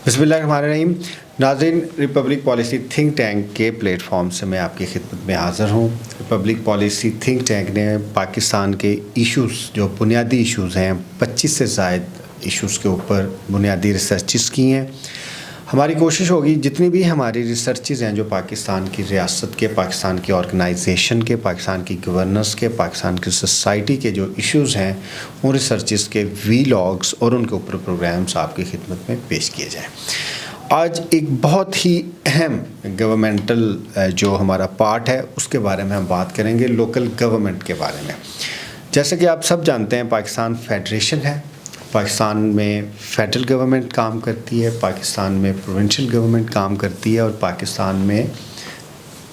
बिस्मिल्लाहिर्रहमानिर्रहीम। नाज़रीन, Republic policy think tank के प्लेटफॉर्म से मैं आपकी खिदमत में हाज़िर हूँ। रिपब्लिक पॉलिसी थिंक टैंक ने पाकिस्तान के इश्यूज़, जो बुनियादी इश्यूज़ हैं, 25 से ज़ायद इश्यूज़ के ऊपर बुनियादी रिसर्चेस की हैं। हमारी कोशिश होगी जितनी भी हमारी रिसर्चेस हैं जो पाकिस्तान की रियासत के, पाकिस्तान की ऑर्गेनाइजेशन के, पाकिस्तान की गवर्नेंस के, पाकिस्तान की सोसाइटी के जो इश्यूज़ हैं, उन रिसर्चेस के वीलॉग्स और उनके ऊपर प्रोग्राम्स आपकी खिदमत में पेश किए जाएँ। आज एक बहुत ही अहम गवर्नमेंटल जो हमारा पार्ट है उसके बारे में हम बात करेंगे, लोकल गवर्नमेंट के बारे में। जैसे कि आप सब जानते हैं, पाकिस्तान फेडरेशन है। पाकिस्तान में फेडरल गवर्नमेंट काम करती है, पाकिस्तान में प्रोविंशियल गवर्नमेंट काम करती है और पाकिस्तान में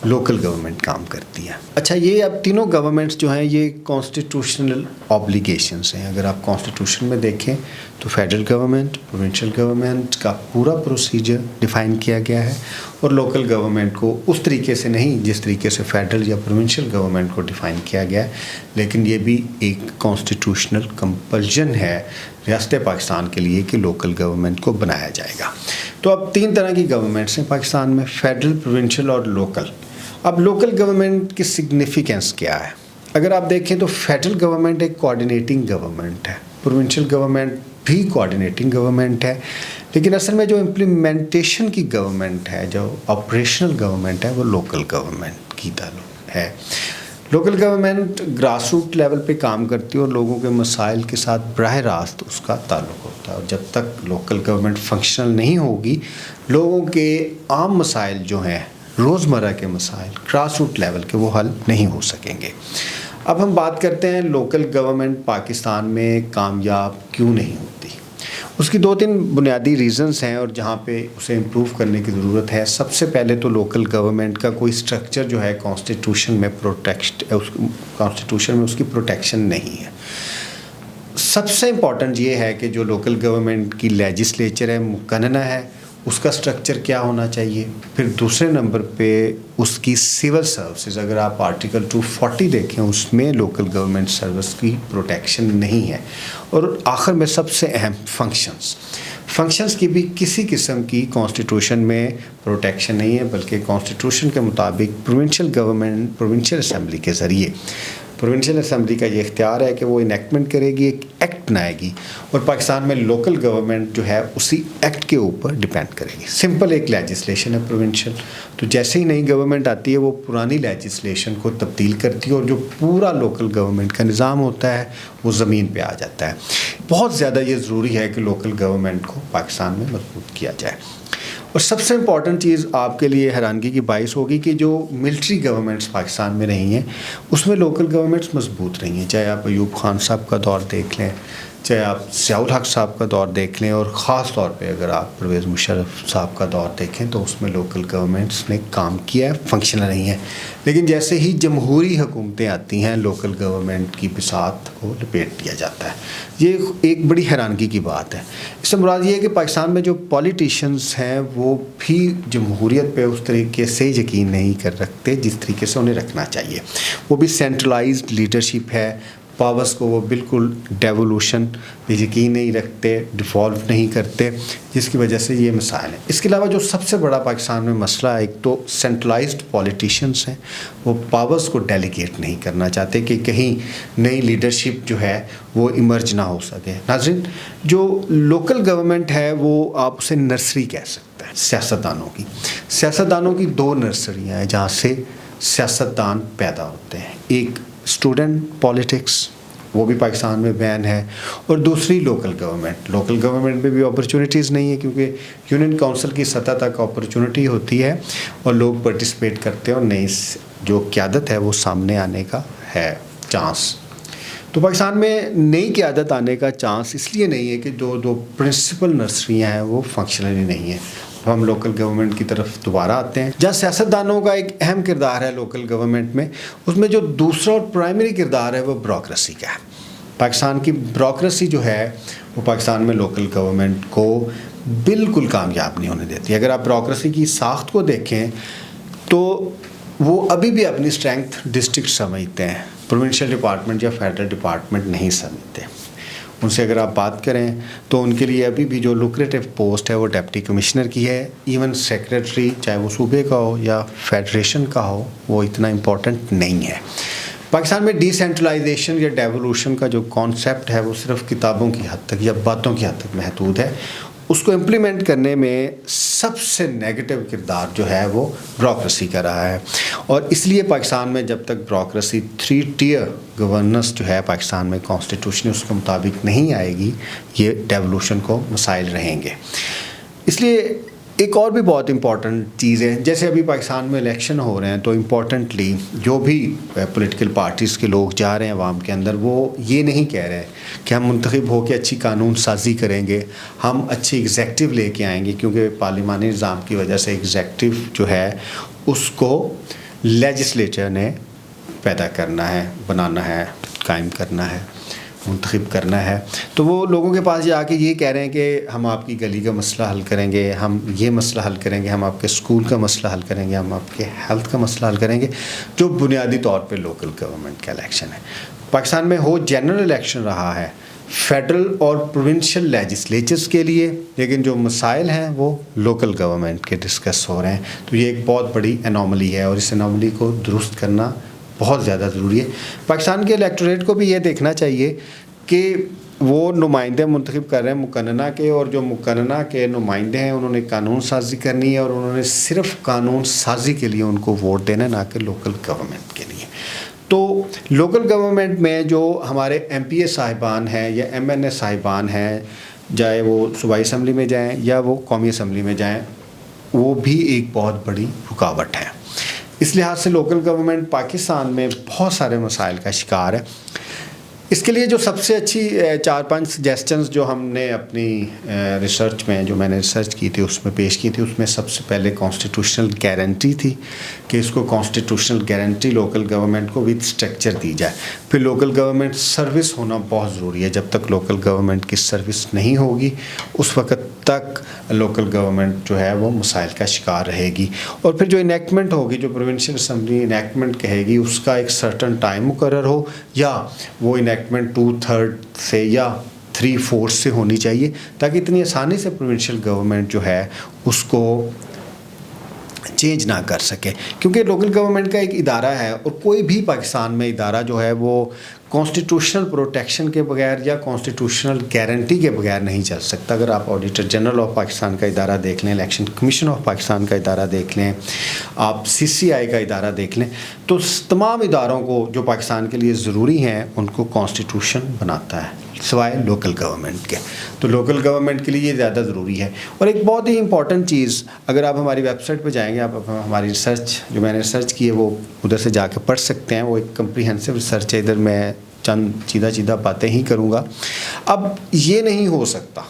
लोकल गवर्नमेंट काम करती है। अच्छा, ये अब तीनों गवर्नमेंट्स जो हैं ये कॉन्स्टिट्यूशनल ऑब्लिगेशंस हैं। अगर आप कॉन्स्टिट्यूशन में देखें तो फेडरल गवर्नमेंट, प्रोविंशियल गवर्नमेंट का पूरा प्रोसीजर डिफ़ाइन किया गया है और लोकल गवर्नमेंट को उस तरीके से नहीं जिस तरीके से फेडरल या प्रोविंशियल गवर्नमेंट को डिफ़ाइन किया गया है, लेकिन ये भी एक कॉन्स्टिट्यूशनल कंपल्शन है रियासत पाकिस्तान के लिए कि लोकल गवर्नमेंट को बनाया जाएगा। तो अब तीन तरह की गवर्नमेंट्स हैं पाकिस्तान में, फेडरल, प्रोविंशियल और लोकल। अब लोकल गवर्नमेंट की सिग्निफिकेंस क्या है? अगर आप देखें तो फेडरल गवर्नमेंट एक कोऑर्डिनेटिंग गवर्नमेंट है, प्रोविंशियल गवर्नमेंट भी कोऑर्डिनेटिंग गवर्नमेंट है, लेकिन असल में जो इम्प्लीमेंटेशन की गवर्नमेंट है, जो ऑपरेशनल गवर्नमेंट है, वो लोकल गवर्नमेंट की ताल्लुक है। Local government grass root level पे काम करती है और लोगों के मसाइल के साथ बराह रास्त उसका ताल्लुक होता है, और जब तक लोकल गवर्नमेंट फंक्शनल नहीं होगी, लोगों के आम मसाइल जो हैं, रोज़मर्रा के मसाइल ग्रास रूट लेवल के, वो हल नहीं हो सकेंगे। अब हम बात करते हैं लोकल गवर्नमेंट पाकिस्तान में कामयाब क्यों नहीं होती। उसकी दो तीन बुनियादी रीज़न्स हैं और जहाँ पे उसे इम्प्रूव करने की ज़रूरत है। सबसे पहले तो लोकल गवर्नमेंट का कोई स्ट्रक्चर जो है कॉन्स्टिट्यूशन में कॉन्स्टिट्यूशन में उसकी प्रोटेक्शन नहीं है। सबसे इम्पॉर्टेंट ये है कि जो लोकल गवर्नमेंट की लेजिस्लेचर है, मुकन्ना है, उसका स्ट्रक्चर क्या होना चाहिए। फिर दूसरे नंबर पे उसकी सिविल सर्विसेज, अगर आप आर्टिकल 240 देखें उसमें लोकल गवर्नमेंट सर्विस की प्रोटेक्शन नहीं है। और आखिर में सबसे अहम फंक्शंस की भी किसी किस्म की कॉन्स्टिट्यूशन में प्रोटेक्शन नहीं है, बल्कि कॉन्स्टिट्यूशन के मुताबिक प्रोविंशियल गवर्नमेंट प्रोविंशियल असम्बली के ज़रिए, प्रोविंशियल असम्बली का ये इख्तियार है कि वो इनेक्टमेंट करेगी, एक एक्ट बनाएगी और पाकिस्तान में लोकल गवर्नमेंट जो है उसी एक्ट के ऊपर डिपेंड करेगी। सिंपल एक लेजिस्लेशन है प्रोविंशियल, तो जैसे ही नई गवर्नमेंट आती है वो पुरानी लेजिस्लेशन को तब्दील करती है और जो पूरा लोकल गवर्नमेंट का निज़ाम होता है वो ज़मीन पे आ जाता है। बहुत ज़्यादा ये ज़रूरी है कि लोकल गवर्नमेंट को पाकिस्तान में मजबूत किया जाए। और सबसे इम्पॉर्टेंट चीज़ आपके लिए हैरानगी की बाइस होगी कि जो मिलिट्री गवर्नमेंट्स पाकिस्तान में रही हैं उसमें लोकल गवर्नमेंट्स मजबूत रही हैं। चाहे आप अयूब खान साहब का दौर देख लें, चाहे आप ज़ियाउल हक साहब का दौर देख लें, और ख़ास तौर पे अगर आप परवेज़ मुशर्रफ साहब का दौर देखें तो उसमें लोकल गवर्नमेंट्स ने काम किया है, फंक्शनल नहीं है। लेकिन जैसे ही जमहूरी हुकूमतें आती हैं, लोकल गवर्नमेंट की बिसात को लपेट दिया जाता है। ये एक बड़ी हैरानगी की बात है। इससे मुराद ये है कि पाकिस्तान में जो पॉलिटिशियंस हैं वो भी जमहूरियत पे उस तरीके से यकीन नहीं कर रखते जिस तरीके से उन्हें रखना चाहिए। वो भी सेंट्रलाइज्ड लीडरशिप है, पावर्स को वो बिल्कुल डेवोल्यूशन पे यकीन नहीं रखते, डिफ़ॉल्व नहीं करते, जिसकी वजह से ये मसाइल हैं। इसके अलावा जो सबसे बड़ा पाकिस्तान में मसला है, एक तो सेंट्रलाइज्ड पॉलिटिशियंस हैं, वो पावर्स को डेलीगेट नहीं करना चाहते कि कहीं नई लीडरशिप जो है वो इमर्ज ना हो सके। नाज़रीन, जो लोकल गवर्नमेंट है वो आप उसे नर्सरी कह सकते हैं सियासतदानों की दो नर्सरियाँ हैं जहाँ से सियासतदान पैदा होते हैं। एक स्टूडेंट पॉलिटिक्स, वो भी पाकिस्तान में बैन है, और दूसरी लोकल गवर्नमेंट में भी अपॉर्चुनिटीज़ नहीं है क्योंकि यूनियन काउंसिल की सतह तक अपॉर्चुनिटी होती है और लोग पार्टिसिपेट करते हैं और नई जो क़यादत है वो सामने आने का है चांस। तो पाकिस्तान में नई क़यादत आने का चांस इसलिए नहीं है कि दो प्रिंसिपल नर्सरियाँ हैं वो फंक्शनली नहीं है। हम लोकल गवर्नमेंट की तरफ दोबारा आते हैं, जहाँ सियासतदानों का एक अहम किरदार है लोकल गवर्नमेंट में। उसमें जो दूसरा और प्राइमरी किरदार है वो ब्यूरोक्रेसी का है। पाकिस्तान की ब्यूरोक्रेसी जो है वो पाकिस्तान में लोकल गवर्नमेंट को बिल्कुल कामयाब नहीं होने देती। अगर आप ब्यूरोक्रेसी की साख्त को देखें तो वो अभी भी अपनी स्ट्रेंथ डिस्ट्रिक्ट समझते हैं, प्रोविंशियल डिपार्टमेंट या फेडरल डिपार्टमेंट नहीं समझते। उनसे अगर आप बात करें तो उनके लिए अभी भी जो लुक्रेटिव पोस्ट है वो डिप्टी कमिश्नर की है। इवन सेक्रेटरी चाहे वो सूबे का हो या फेडरेशन का हो वो इतना इम्पोर्टेंट नहीं है। पाकिस्तान में डिसेंट्रलाइजेशन या डेवोल्यूशन का जो कॉन्सेप्ट है वो सिर्फ किताबों की हद तक या बातों की हद तक महदूद है। उसको इम्प्लीमेंट करने में सबसे नेगेटिव किरदार जो है वो ब्यूरोक्रेसी का रहा है, और इसलिए पाकिस्तान में जब तक ब्यूरोक्रेसी 3 टियर गवर्नेंस जो है पाकिस्तान में कॉन्स्टिट्यूशन उसके मुताबिक नहीं आएगी, ये डेवोल्यूशन को मसाइल रहेंगे। इसलिए एक और भी बहुत इम्पॉर्टेंट चीज़ है, जैसे अभी पाकिस्तान में इलेक्शन हो रहे हैं तो इम्पॉर्टेंटली जो भी पॉलिटिकल पार्टीज़ के लोग जा रहे हैं अवाम के अंदर, वो ये नहीं कह रहे कि हम मुंतखब होकर अच्छी कानून साजी करेंगे, हम अच्छी एग्जेक्टिव लेके आएंगे, क्योंकि पार्लिमानी निज़ाम की वजह से एग्जेक्टिव जो है उसको लेजिस्लेचर ने पैदा करना है, बनाना है, कायम करना है, मुंतखब करना है। तो वो लोगों के पास जाके ये कह रहे हैं कि हम आपकी गली का मसला हल करेंगे, हम ये मसला हल करेंगे, हम आपके स्कूल का मसला हल करेंगे, हम आपके हेल्थ का मसला हल करेंगे, जो बुनियादी तौर पे लोकल गवर्नमेंट का इलेक्शन है। पाकिस्तान में हो जनरल इलेक्शन रहा है फेडरल और प्रोविंशियल लेजिस्लेचर्स के लिए, लेकिन जो मसाइल हैं वो लोकल गवर्नमेंट के डिस्कस हो रहे हैं। तो ये एक बहुत बड़ी एनॉमली है और इस एनॉमली को दुरुस्त करना बहुत ज़्यादा ज़रूरी है। पाकिस्तान के इलेक्टोरेट को भी ये देखना चाहिए कि वो नुमाइंदे मुंतखब कर रहे हैं मुकन्नना के, और जो मुकन्नना के नुमाइंदे हैं उन्होंने कानून साजी करनी है और उन्होंने सिर्फ कानून साजी के लिए उनको वोट देना है, ना कि लोकल गवर्नमेंट के लिए। तो लोकल गवर्नमेंट में जो हमारे MPA साहिबान हैं या MNA साहिबान हैं, चाहे वो सूबाई असम्बली में जाएँ या वो कौमी असम्बली में जाएँ, वो भी एक बहुत बड़ी रुकावट है। इस लिहाज से लोकल गवर्नमेंट पाकिस्तान में बहुत सारे मसाइल का शिकार है। इसके लिए जो सबसे अच्छी 4-5 सजेशंस जो हमने अपनी रिसर्च में, जो मैंने रिसर्च की थी उसमें पेश की थी, उसमें सबसे पहले कॉन्स्टिट्यूशनल गारंटी थी कि इसको कॉन्स्टिट्यूशनल गारंटी लोकल गवर्नमेंट को विद स्ट्रक्चर दी जाए। फिर लोकल गवर्नमेंट सर्विस होना बहुत ज़रूरी है। जब तक लोकल गवर्नमेंट की सर्विस नहीं होगी उस वक़्त तक लोकल गवर्नमेंट जो है वो मसाइल का शिकार रहेगी। और फिर जो इनेक्टमेंट होगी, जो प्रोविंशियल असम्बली इनेक्टमेंट कहेगी, उसका एक सर्टन टाइम मुकर्रर हो, या वो इनेक्टमेंट 2/3 से या 3/4 से होनी चाहिए, ताकि इतनी आसानी से प्रोविंशियल गवर्नमेंट जो है उसको चेंज ना कर सके। क्योंकि लोकल गवर्नमेंट का एक इदारा है और कोई भी पाकिस्तान में इदारा जो है वो कॉन्स्टिट्यूशनल प्रोटेक्शन के बगैर या कॉन्स्टिट्यूशनल गारंटी के बगैर नहीं चल सकता। अगर आप ऑडिटर जनरल ऑफ पाकिस्तान का इदारा देख लें, इलेक्शन कमीशन ऑफ पाकिस्तान का इदारा देख लें, आप CCI का इदारा देख लें, तो तमाम इदारों को जो पाकिस्तान के लिए ज़रूरी हैं उनको कॉन्स्टिट्यूशन बनाता है, सिवाय लोकल गवर्नमेंट के। तो लोकल गवर्नमेंट के लिए ये ज़्यादा ज़रूरी है। और एक बहुत ही इंपॉर्टेंट चीज़, अगर आप हमारी वेबसाइट पर जाएंगे, आप हमारी रिसर्च जो मैंने रिसर्च की है वो उधर से जाकर पढ़ सकते हैं। वो एक कम्प्रीहेंसिव रिसर्च है, इधर मैं चंद सीधा बातें ही करूँगा। अब ये नहीं हो सकता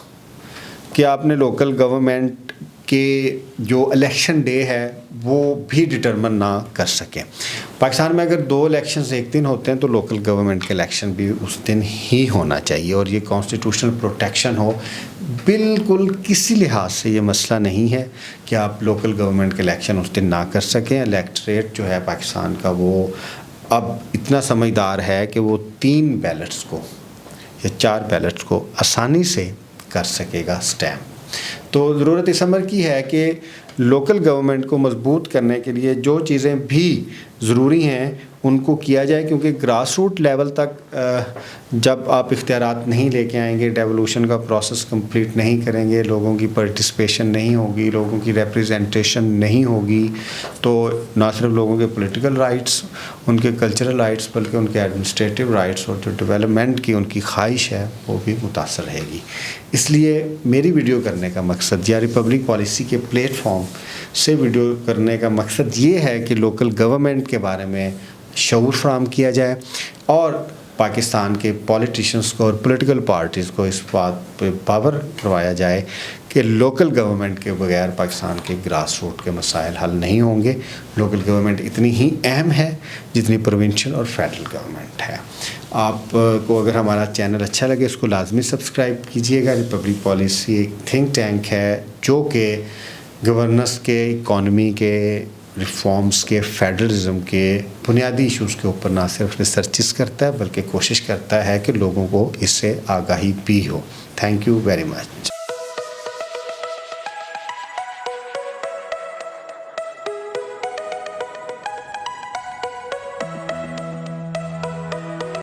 कि आपने लोकल गवर्नमेंट के जो इलेक्शन डे है वो भी डिटरमिन ना कर सकें। पाकिस्तान में अगर 2 इलेक्शंस एक दिन होते हैं तो लोकल गवर्नमेंट के इलेक्शन भी उस दिन ही होना चाहिए, और ये कॉन्स्टिट्यूशनल प्रोटेक्शन हो। बिल्कुल किसी लिहाज से ये मसला नहीं है कि आप लोकल गवर्नमेंट के इलेक्शन उस दिन ना कर सकें। इलेक्टोरेट जो है पाकिस्तान का वो अब इतना समझदार है कि वो 3 बैलेट्स को या 4 बैलेट्स को आसानी से कर सकेगा स्टैम्प। तो ज़रूरत इस अमर की है कि लोकल गवर्नमेंट को मजबूत करने के लिए जो चीज़ें भी ज़रूरी हैं उनको किया जाए, क्योंकि ग्रास रूट लेवल तक जब आप इख्तियारात नहीं लेके आएंगे, डेवोल्यूशन का प्रोसेस कंप्लीट नहीं करेंगे, लोगों की पार्टिसिपेशन नहीं होगी, लोगों की रिप्रेजेंटेशन नहीं होगी, तो ना सिर्फ लोगों के पॉलिटिकल राइट्स, उनके कल्चरल राइट्स, बल्कि उनके एडमिनिस्ट्रेटिव राइट्स और जो डेवलपमेंट की उनकी ख्वाहिश है वो भी मुतासर रहेगी। इसलिए मेरी वीडियो करने का मकसद या रिपब्लिक पॉलिसी के प्लेटफॉर्म से वीडियो करने का मकसद ये है कि लोकल गवर्नमेंट के बारे में शऊर फराहम किया जाए और पाकिस्तान के पॉलिटिशियंस को और पॉलिटिकल पार्टीज़ को इस बात पे पावर करवाया जाए कि लोकल गवर्नमेंट के बगैर पाकिस्तान के ग्रास रूट के मसाइल हल नहीं होंगे। लोकल गवर्नमेंट इतनी ही अहम है जितनी प्रोविंशियल और फेडरल गवर्नमेंट है। आपको अगर हमारा चैनल अच्छा लगे इसको लाजमी सब्सक्राइब कीजिएगा। रिपब्लिक पॉलिसी एक थिंक टैंक है जो कि गवर्नेंस के, इकॉनमी के, ریفارمز کے، فیڈرلزم کے بنیادی ایشوز کے اوپر نہ صرف ریسرچز کرتا ہے بلکہ کوشش کرتا ہے کہ لوگوں کو اس سے آگاہی بھی ہو. Thank you very much.